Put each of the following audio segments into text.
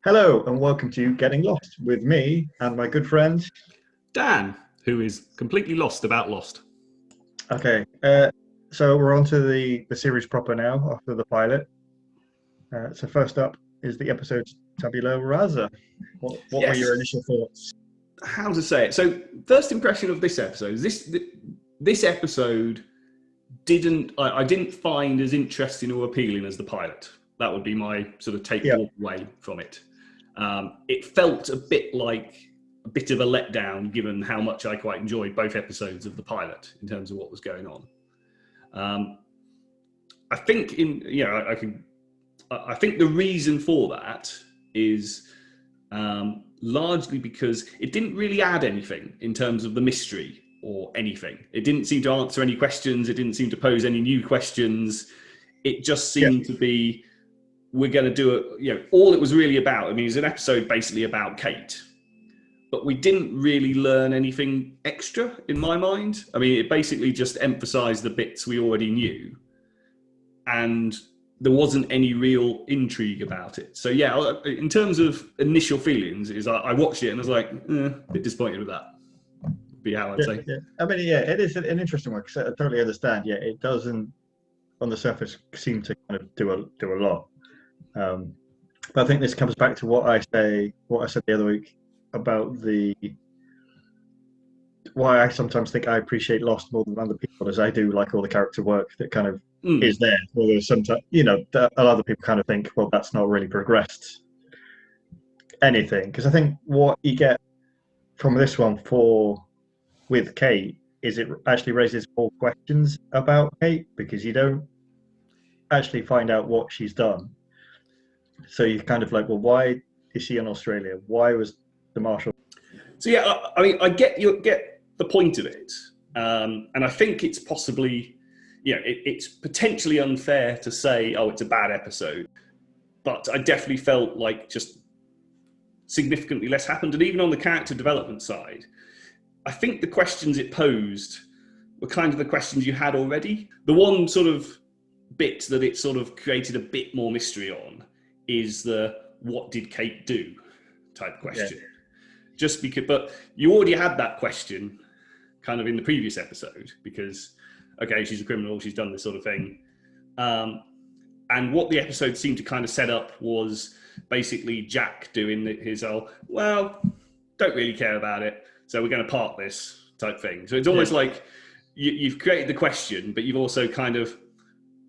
Hello and welcome to Getting Lost with me and my good friend. Dan, who is completely lost about Lost. Okay, so we're on to the series proper now after the pilot. So first up is the episode Tabula Rasa. What were your Yes. initial thoughts? How to say it? So, first impression of this episode. This episode I didn't find as interesting or appealing as the pilot. That would be my sort of take Yeah, away from it. It felt a bit like a bit of a letdown, given how much I quite enjoyed both episodes of the pilot in terms of what was going on. I think I think the reason for that is largely because it didn't really add anything in terms of the mystery or anything. It didn't seem to answer any questions. It didn't seem to pose any new questions. It just yeah, seemed to be, we're going to do it. All it was really about, I mean, it's an episode basically about Kate, but we didn't really learn anything extra in my mind. I mean, it basically just emphasized the bits we already knew. And there wasn't any real intrigue about it. So yeah, in terms of initial feelings, is I watched it and I was like, a bit disappointed with that. Would be how I'd yeah, say. yeah. I mean, yeah, it is an interesting one because I totally understand. Yeah, it doesn't on the surface seem to kind of do a lot. But I think this comes back to what I said the other week about why I sometimes think I appreciate Lost more than other people, as I do like all the character work that kind of is there. Whereas sometimes, a lot of people kind of think, well, that's not really progressed anything. Because I think what you get from this one with Kate is it actually raises more questions about Kate because you don't actually find out what she's done. So you're kind of like, well, why is she in Australia? Why was the marshal? So yeah, I mean, I get the point of it, and I think it's possibly, it's potentially unfair to say, oh, it's a bad episode, but I definitely felt like just significantly less happened, and even on the character development side, I think the questions it posed were kind of the questions you had already. The one sort of bit that it sort of created a bit more mystery on is the what did Kate do type question. Yeah. Just because, but you already had that question kind of in the previous episode because, okay, she's a criminal, she's done this sort of thing. And what the episode seemed to kind of set up was basically Jack doing his well, don't really care about it, so we're going to park this type thing. So it's almost like you've created the question, but you've also kind of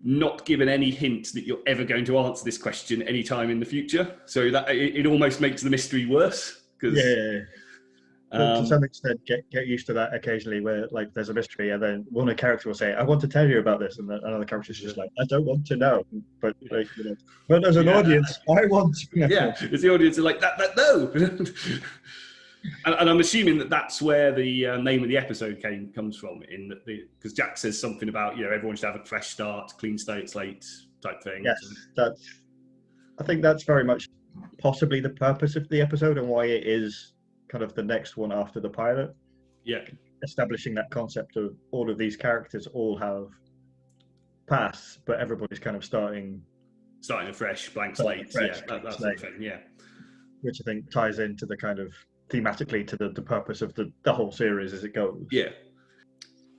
not given any hint that you're ever going to answer this question anytime in the future. So that it almost makes the mystery worse. Yeah. To some extent, get used to that occasionally, where like there's a mystery, and then one character will say, "I want to tell you about this," and another character's just like, "I don't want to know," but like, but as an audience, I want to know. Yeah, it's the audience are like that no. And I'm assuming that that's where the name of the episode comes from, because Jack says something about everyone should have a fresh start, clean slate type thing. Yes, I think that's very much possibly the purpose of the episode and why it is kind of the next one after the pilot. Yeah, establishing that concept of all of these characters all have pasts, but everybody's kind of starting a fresh blank slate. That's the thing. Yeah, which I think ties into the kind of thematically to the purpose of the whole series as it goes. Yeah.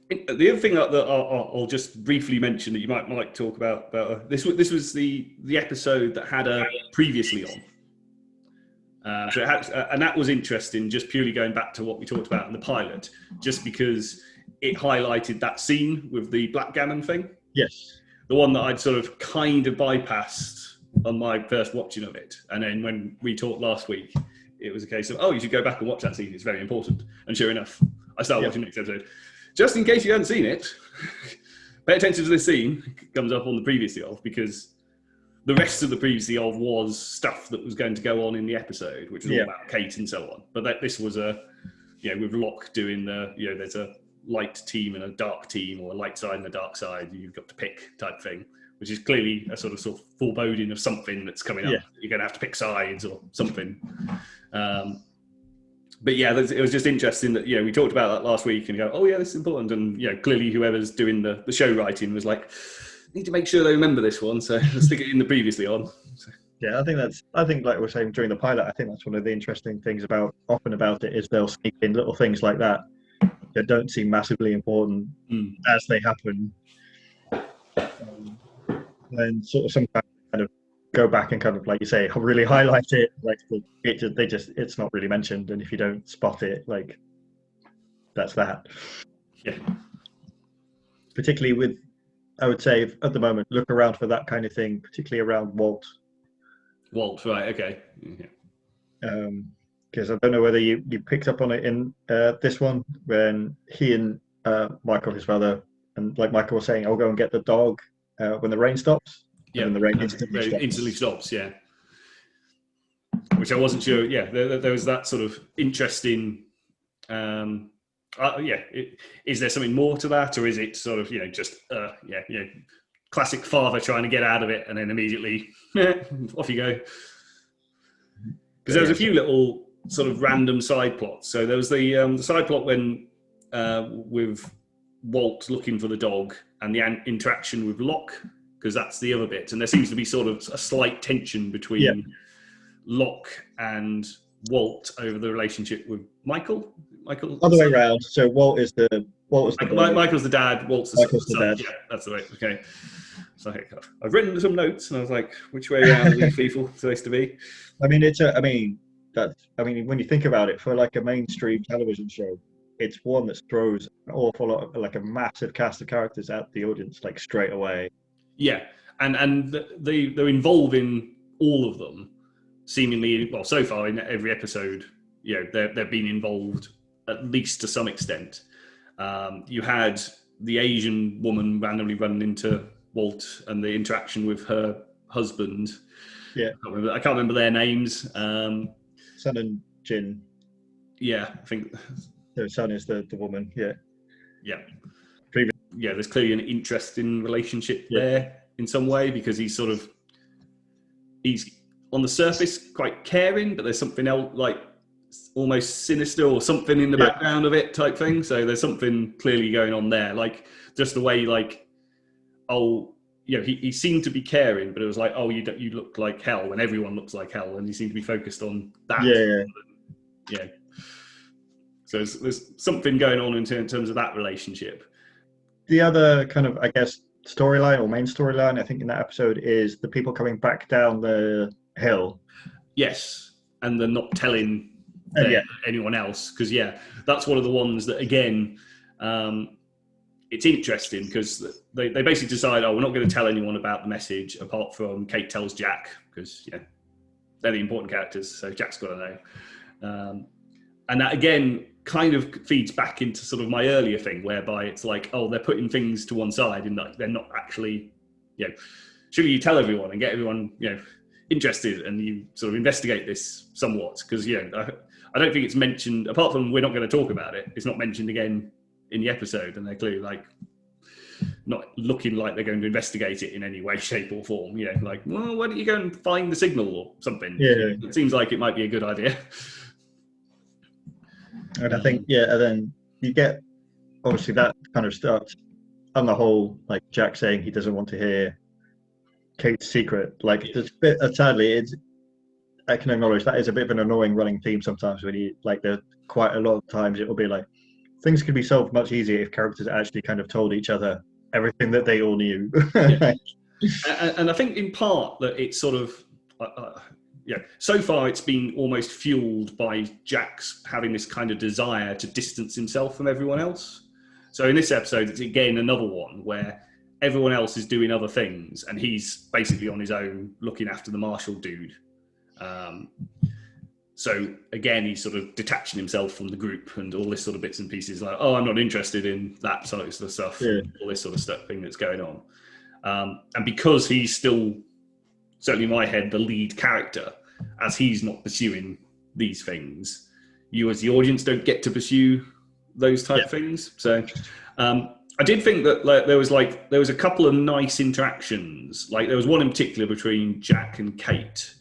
The other thing that I'll just briefly mention that you might talk about this was the episode that had a previously on. So it had, and that was interesting, just purely going back to what we talked about in the pilot, just because it highlighted that scene with the backgammon thing. Yes. The one that I'd sort of kind of bypassed on my first watching of it. And then when we talked last week, it was a case of, oh, you should go back and watch that scene. It's very important. And sure enough, I started watching the next episode. Just in case you hadn't seen it, pay attention to this scene. It comes up on the previously of, because the rest of the previously of was stuff that was going to go on in the episode, which was all about Kate and so on. But this was with Locke doing there's a light team and a dark team, or a light side and a dark side, you've got to pick type thing, which is clearly a sort of foreboding of something that's coming up. You're going to have to pick sides or something. But yeah, it was just interesting that we talked about that last week, and you go, oh yeah, this is important, and clearly whoever's doing the show writing was like, need to make sure they remember this one, so let's stick it in the previously on. Yeah, I think like we were saying during the pilot, I think that's one of the interesting things about it is they'll sneak in little things like that that don't seem massively important Mm. as they happen, um, and sort of sometimes kind of go back and kind of like you say really highlight it, like it's not really mentioned, and if you don't spot it, like that's that. Yeah. Particularly with, I would say at the moment, look around for that kind of thing, particularly around Walt. Walt, right? Okay. Yeah. Because I don't know whether you picked up on it in this one when he and Michael, his father, and like Michael was saying, I'll go and get the dog when the rain stops, and Yeah. then the rain instantly stops. Instantly stops. Yeah. Which I wasn't sure. Yeah, there was that sort of interesting. Yeah, is there something more to that, or is it sort of just classic father trying to get out of it and then immediately off you go? Because there was a few little sort of random side plots. So there was the side plot when with Walt looking for the dog and the interaction with Locke, because that's the other bit, and there seems to be sort of a slight tension between Locke and Walt over the relationship with Michael. Other way around. So Michael's the dad. Walt's the son. Dad. Yeah, that's the way. Okay. So I've written some notes, and I was like, which way around are these people supposed to be? I mean, when you think about it, for like a mainstream television show, it's one that throws an awful lot of like a massive cast of characters at the audience like straight away. Yeah, and they're involving all of them, seemingly. Well, so far in every episode, they've been involved at least to some extent. You had the Asian woman randomly running into Walt and the interaction with her husband. Yeah, I can't remember their names. Son and Jin. Yeah, I think the son is the woman. Yeah. Yeah, there's clearly an interesting relationship there in some way, because he's on the surface quite caring, but there's something else like almost sinister or something in the background of it type thing. So there's something clearly going on there, like just the way he seemed to be caring, but it was like, oh, you look like hell when everyone looks like hell, and he seemed to be focused on that. Yeah. So there's something going on in terms of that relationship. The other kind of, I guess, storyline or main storyline, I think, in that episode is the people coming back down the hill. Yes, and they're not telling anyone else, because that's one of the ones that again, it's interesting because they basically decide, we're not going to tell anyone about the message apart from Kate tells Jack, because they're the important characters, so Jack's got to know. And that again kind of feeds back into sort of my earlier thing, whereby it's like, they're putting things to one side and they're not actually, should you tell everyone and get everyone, interested, and you sort of investigate this somewhat, because I don't think it's mentioned, apart from we're not going to talk about it, it's not mentioned again in the episode, and they're clearly like not looking like they're going to investigate it in any way, shape or form. Like, well, why don't you go and find the signal or something? It seems like it might be a good idea. And I think, and then you get, obviously that kind of starts on the whole, like Jack saying he doesn't want to hear Kate's secret. Like, there's a bit, sadly, I can acknowledge that is a bit of an annoying running theme sometimes when there's quite a lot of times it will be like, things could be solved much easier if characters actually kind of told each other everything that they all knew. And I think in part that it's sort of, so far it's been almost fueled by Jack's having this kind of desire to distance himself from everyone else. So in this episode, it's again another one where everyone else is doing other things and he's basically on his own looking after the Marshall dude. So again, he's sort of detaching himself from the group and all this sort of bits and pieces, like, I'm not interested in that sort of stuff, all this sort of stuff thing that's going on. And because he's still, certainly in my head, the lead character, as he's not pursuing these things, you as the audience don't get to pursue those type of things. So I did think that there was a couple of nice interactions. Like there was one in particular between Jack and Kate,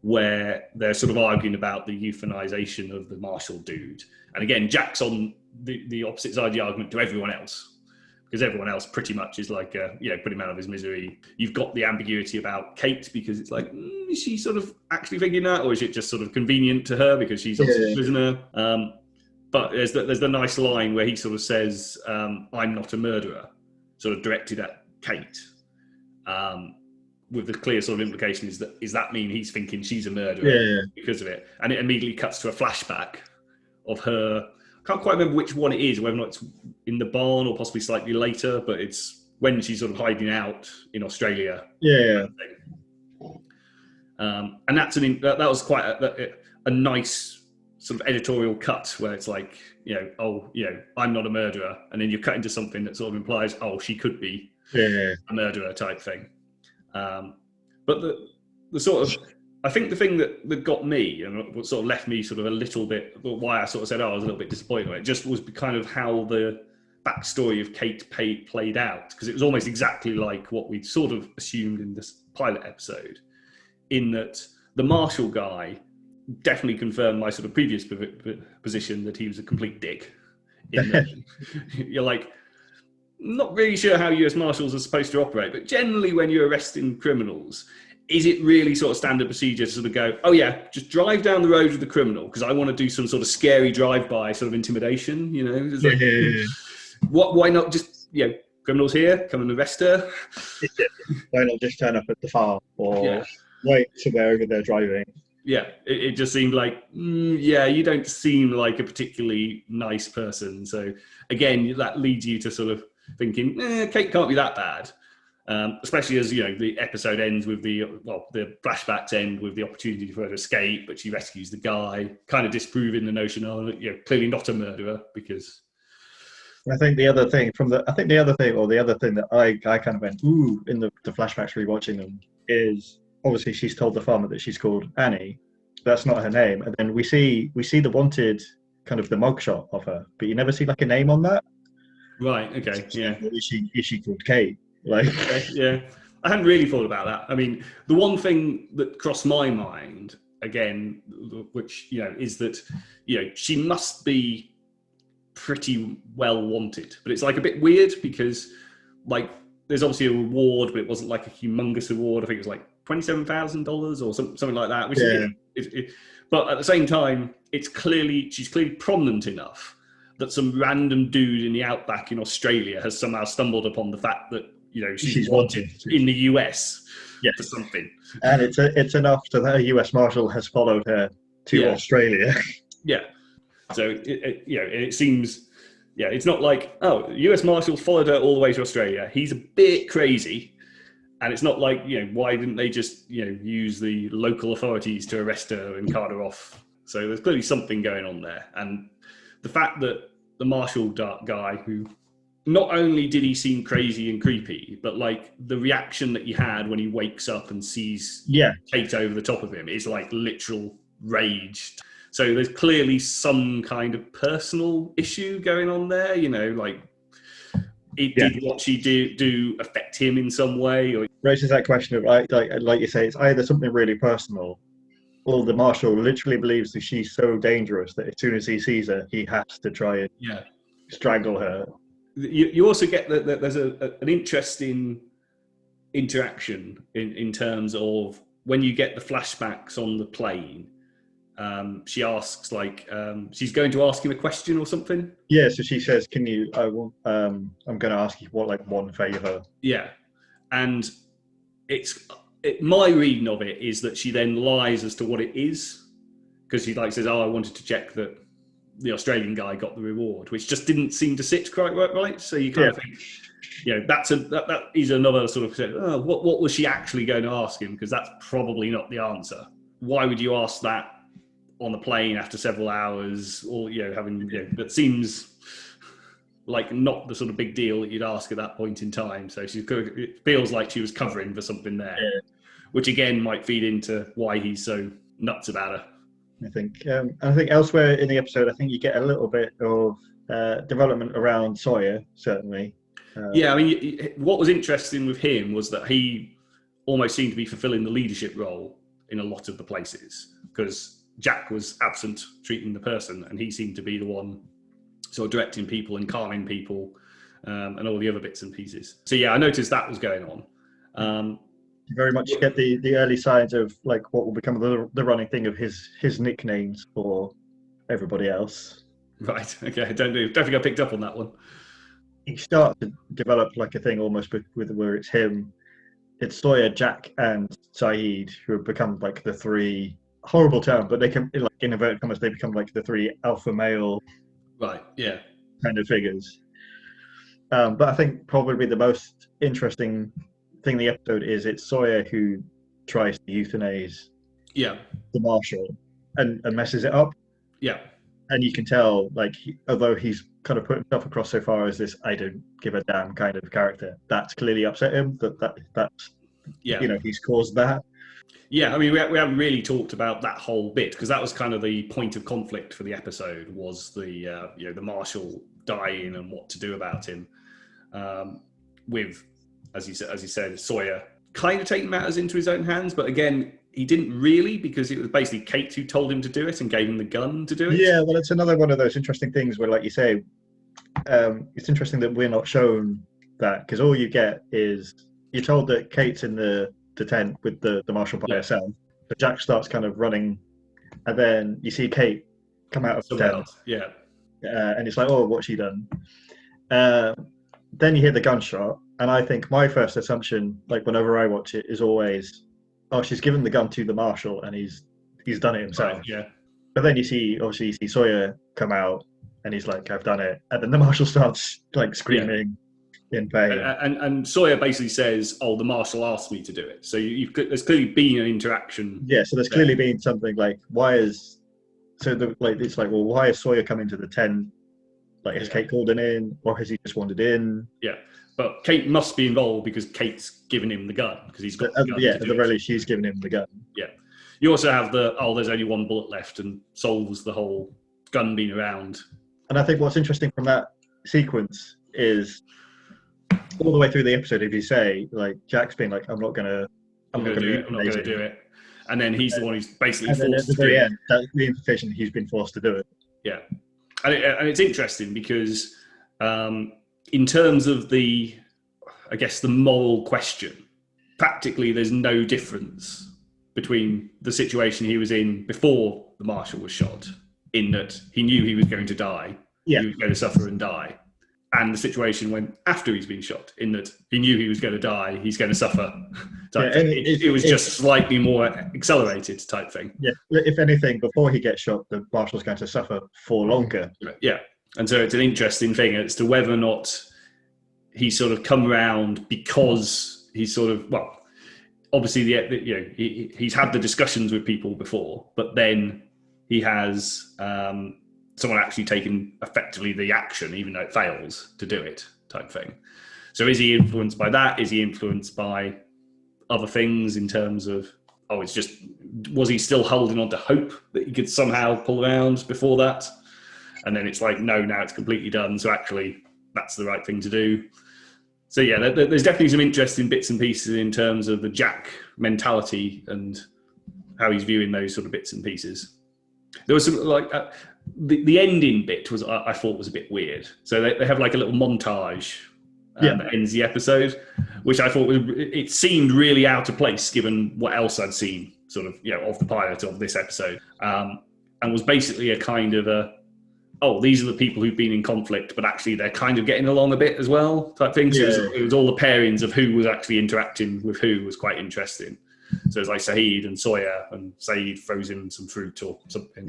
where they're sort of arguing about the euthanization of the Marshall dude. And again, Jack's on the opposite side of the argument to everyone else, because everyone else pretty much is like, put him out of his misery. You've got the ambiguity about Kate, because it's like, is she sort of actually thinking that, or is it just sort of convenient to her because she's obviously a prisoner? But there's the nice line where he sort of says, "I'm not a murderer," sort of directed at Kate, with the clear sort of implication is that mean he's thinking she's a murderer because of it, and it immediately cuts to a flashback of her. Can't quite remember which one it is, whether or not it's in the barn or possibly slightly later, but it's when she's sort of hiding out in Australia. And that was quite a nice sort of editorial cut where it's like, I'm not a murderer, and then you cut into something that sort of implies, she could be a murderer type thing. But the sort of, I think the thing that got me and what sort of left me sort of a little bit, why I sort of said, I was a little bit disappointed, it just was kind of how the backstory of Kate played out, because it was almost exactly like what we'd sort of assumed in this pilot episode, in that the Marshall guy definitely confirmed my sort of previous position that he was a complete dick. In that you're like, not really sure how US Marshals are supposed to operate, but generally when you're arresting criminals, is it really sort of standard procedure to sort of go, just drive down the road with the criminal because I want to do some sort of scary drive-by sort of intimidation, Why not just, criminals here, come and arrest her? Why not just turn up at the farm or wait to wherever they're driving? Yeah, it just seemed like, you don't seem like a particularly nice person. So again, that leads you to sort of thinking, Kate can't be that bad. Especially as, the episode ends with the flashbacks end with the opportunity for her to escape, but she rescues the guy, kind of disproving the notion of, clearly not a murderer, because... I think the other thing that I kind of went, ooh, in the flashbacks rewatching them, is obviously she's told the farmer that she's called Annie. That's not her name. And then we see the wanted, kind of the mugshot of her, but you never see like a name on that. Right, okay, yeah. Is she called Kate? Like, I hadn't really thought about that. I mean, the one thing that crossed my mind, again, which, is that, she must be pretty well wanted. But it's like a bit weird because, like, there's obviously a reward, but it wasn't like a humongous reward. I think it was like $27,000 or something like that. Which but at the same time, she's clearly prominent enough that some random dude in the outback in Australia has somehow stumbled upon the fact that, she's wanted in the US for something. And it's enough that a US Marshal has followed her to Australia. Yeah. So, it seems, it's not like, US Marshal followed her all the way to Australia. He's a bit crazy. And it's not like, why didn't they just, use the local authorities to arrest her and cart her off? So there's clearly something going on there. And the fact that the Marshall guy, who not only did he seem crazy and creepy, but like the reaction that he had when he wakes up and sees Kate over the top of him is like literal rage. So there's clearly some kind of personal issue going on there, like did what she do affect him in some way? Or raises that question of like you say, it's either something really personal, or the Marshal literally believes that she's so dangerous that as soon as he sees her, he has to try and strangle her. You also get that there's an interesting interaction in terms of when you get the flashbacks on the plane. She asks, she's going to ask him a question or something. Yeah, so she says, "Can you? I'm going to ask you one favor." Yeah, and my reading of it is that she then lies as to what it is, because she says, "I wanted to check that the Australian guy got the reward," which just didn't seem to sit quite right. So you kind of think, that is another sort of, what was she actually going to ask him? Because that's probably not the answer. Why would you ask that on the plane after several hours, or that seems like not the sort of big deal that you'd ask at that point in time. So it feels like she was covering for something there, which again might feed into why he's so nuts about her. I think elsewhere in the episode, I think you get a little bit of development around Sawyer, certainly. I mean, what was interesting with him was that he almost seemed to be fulfilling the leadership role in a lot of the places, because Jack was absent treating the person, and he seemed to be the one sort of directing people and calming people and all the other bits and pieces. So yeah, I noticed that was going on. You very much get the early signs of like what will become the running thing of his nicknames for everybody else. Right. Okay. I don't think I picked up on that one. You start to develop like a thing almost with where it's him. It's Sawyer, Jack, and Saeed who have become like the three, horrible term, but they can, like in inverted commas, they become like the three alpha male, right? Yeah, kind of figures. But I think probably the most interesting thing in the episode is it's Sawyer who tries to euthanize the marshal and messes it up. Yeah. And you can tell, like, although he's kind of put himself across so far as this "I don't give a damn" kind of character, that's clearly upset him. That's he's caused that. Yeah, I mean, we haven't really talked about that whole bit because that was kind of the point of conflict for the episode was the the marshal dying and what to do about him. With, as you said, Sawyer kind of taking matters into his own hands, but again, he didn't really, because it was basically Kate who told him to do it and gave him the gun to do it. Yeah, well, it's another one of those interesting things where, like you say, it's interesting that we're not shown that, because all you get is you're told that Kate's in the tent with the marshal by herself. So Jack starts kind of running, and then you see Kate come out of the tent. Yeah. And it's like, oh, what's she done? Then you hear the gunshot, and I think my first assumption, like whenever I watch it, is always, oh, she's given the gun to the marshal, and he's done it himself. Right, yeah. But then you see Sawyer come out, and he's like, I've done it, and then the marshal starts like screaming in pain. And Sawyer basically says, oh, the marshal asked me to do it. So there's clearly been an interaction. Yeah, so there's clearly been something like, it's like, well, why is Sawyer coming to the tent? Like, has Kate called him in, or has he just wandered in? Yeah, but Kate must be involved because Kate's given him the gun because he's got the gun. Yeah, at the very least, she's given him the gun. Yeah. You also have there's only one bullet left and solves the whole gun being around. And I think what's interesting from that sequence is all the way through the episode, if you say, like, Jack's being like, I'm not going to do it. And then he's the one who's basically forced to do it. At the very end, that's the implication he's been forced to do it. Yeah. And it's interesting because in terms of the moral question, practically there's no difference between the situation he was in before the marshal was shot, in that he knew he was going to die, he was going to suffer and die, and the situation when after he's been shot, in that he knew he was going to die, he's going to suffer. It was just slightly more accelerated type thing. Yeah, if anything, before he gets shot, the marshal's going to suffer for longer. Yeah, and so it's an interesting thing as to whether or not he's sort of come around because he's sort of, well, obviously he's had the discussions with people before, but then he has someone actually taking effectively the action, even though it fails to do it, type thing. So is he influenced by that? Is he influenced by other things in terms of, was he still holding on to hope that he could somehow pull around before that? And then it's like, no, now it's completely done. So actually that's the right thing to do. So yeah, there's definitely some interesting bits and pieces in terms of the Jack mentality and how he's viewing those sort of bits and pieces. There was some, like, the ending bit was, I thought, was a bit weird. So they have like a little montage that ends the episode, which I thought it seemed really out of place given what else I'd seen sort of, of the pilot of this episode. And was basically a kind of these are the people who've been in conflict, but actually they're kind of getting along a bit as well, type thing. So it was all the pairings of who was actually interacting with who was quite interesting. So it's like Saeed and Sawyer, and Saeed throws in some fruit or something.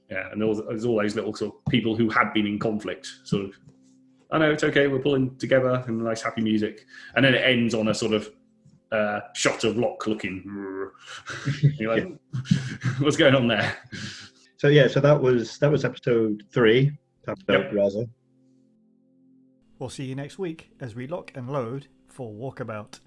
Yeah, and there's all those little sort of people who had been in conflict, sort of, I know, it's okay, we're pulling together, and nice happy music. And then it ends on a sort of shot of Locke looking. You're like, what's going on there? So that was episode 3, Tabula Rasa. We'll see you next week as we lock and load for Walkabout.